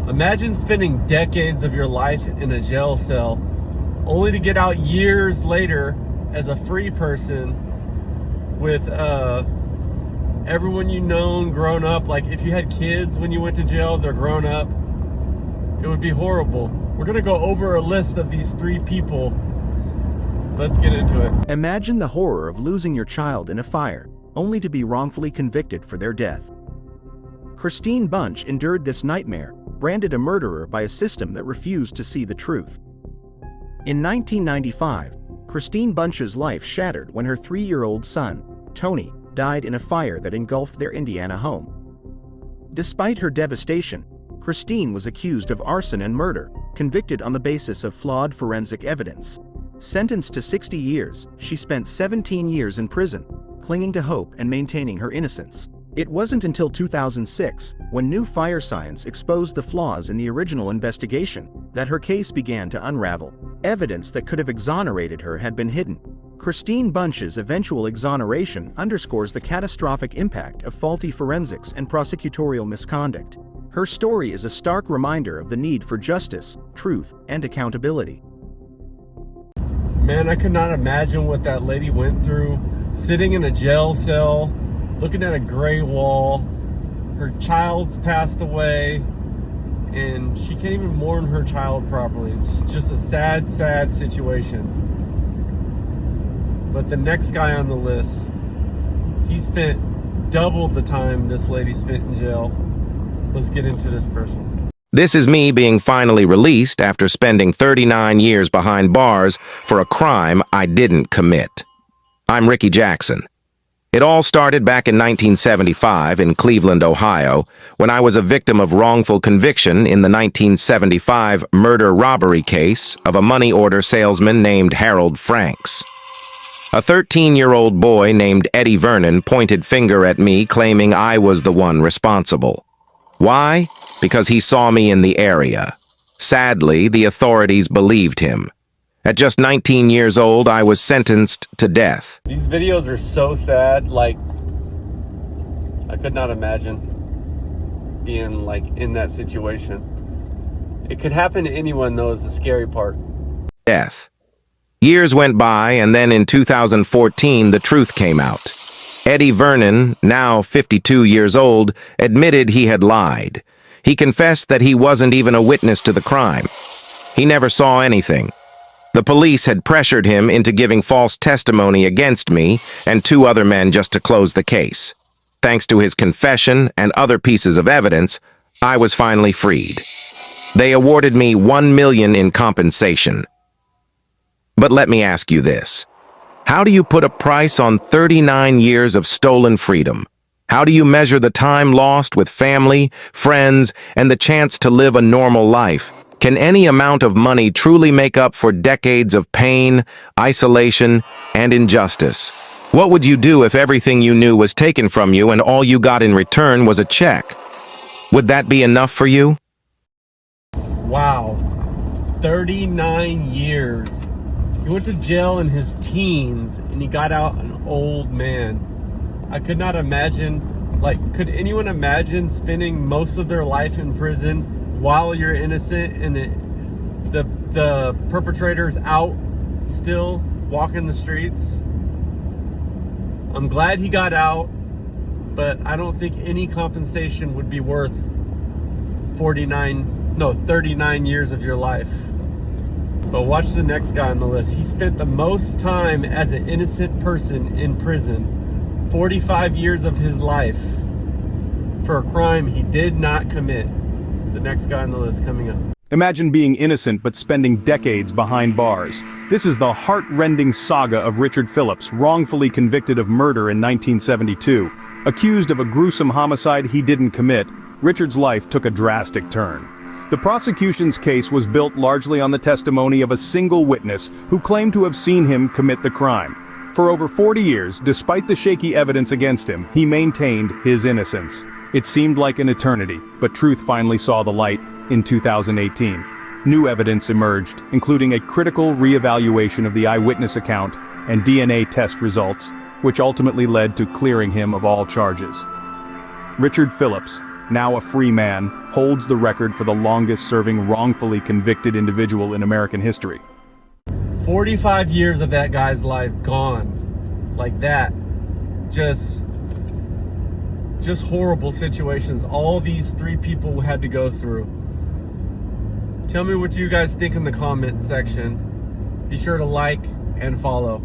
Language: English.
Imagine spending decades of your life in a jail cell only to get out years later as a free person with everyone you known grown up. Like if you had kids when you went to jail, they're grown up. It would be horrible. We're gonna go over a list of these 3 people. Let's get into it. Imagine the horror of losing your child in a fire, only to be wrongfully convicted for their death. Christine Bunch endured this nightmare, branded a murderer by a system that refused to see the truth. In 1995, Christine Bunch's life shattered when her 3-year-old son, Tony, died in a fire that engulfed their Indiana home. Despite her devastation, Christine was accused of arson and murder, convicted on the basis of flawed forensic evidence. Sentenced to 60 years, she spent 17 years in prison, clinging to hope and maintaining her innocence. It wasn't until 2006, when new fire science exposed the flaws in the original investigation, that her case began to unravel. Evidence that could have exonerated her had been hidden. Christine Bunch's eventual exoneration underscores the catastrophic impact of faulty forensics and prosecutorial misconduct. Her story is a stark reminder of the need for justice, truth, and accountability. Man, I could not imagine what that lady went through, sitting in a jail cell, looking at a gray wall. Her child's passed away, and she can't even mourn her child properly. It's just a sad, sad situation. But the next guy on the list, he spent double the time this lady spent in jail. Let's get into this person. This is me being finally released after spending 39 years behind bars for a crime I didn't commit. I'm Ricky Jackson. It all started back in 1975 in Cleveland, Ohio, when I was a victim of wrongful conviction in the 1975 murder-robbery case of a money order salesman named Harold Franks. A 13-year-old boy named Eddie Vernon pointed finger at me, claiming I was the one responsible. Why? Because he saw me in the area. Sadly, the authorities believed him. At just 19 years old, I was sentenced to death. These videos are so sad. Like, I could not imagine being like in that situation. It could happen to anyone, though, is the scary part. Death. Years went by, and then in 2014, the truth came out. Eddie Vernon, now 52 years old, admitted he had lied. He confessed that he wasn't even a witness to the crime. He never saw anything. The police had pressured him into giving false testimony against me and 2 other men just to close the case. Thanks to his confession and other pieces of evidence, I was finally freed. They awarded me $1 million in compensation. But let me ask you this. How do you put a price on 39 years of stolen freedom? How do you measure the time lost with family, friends, and the chance to live a normal life? Can any amount of money truly make up for decades of pain, isolation, and injustice? What would you do if everything you knew was taken from you and all you got in return was a check? Would that be enough for you? Wow. 39 years. He went to jail in his teens, and he got out an old man. I could not imagine, could anyone imagine spending most of their life in prison while you're innocent and the perpetrator's out still walking the streets? I'm glad he got out, but I don't think any compensation would be worth 39 years of your life. But watch the next guy on the list. He spent the most time as an innocent person in prison, 45 years of his life, for a crime he did not commit. The next guy on the list coming up. Imagine being innocent but spending decades behind bars. This is the heart-rending saga of Richard Phillips, wrongfully convicted of murder in 1972. Accused of a gruesome homicide he didn't commit, Richard's life took a drastic turn. The prosecution's case was built largely on the testimony of a single witness who claimed to have seen him commit the crime. For over 40 years, despite the shaky evidence against him, he maintained his innocence. It seemed like an eternity, but truth finally saw the light in 2018. New evidence emerged, including a critical reevaluation of the eyewitness account and DNA test results, which ultimately led to clearing him of all charges. Richard Phillips, now a free man, holds the record for the longest-serving wrongfully convicted individual in American history. 45 years of that guy's life gone. Like that. Just horrible situations all these 3 people had to go through. Tell me what you guys think in the comment section. Be sure to like and follow.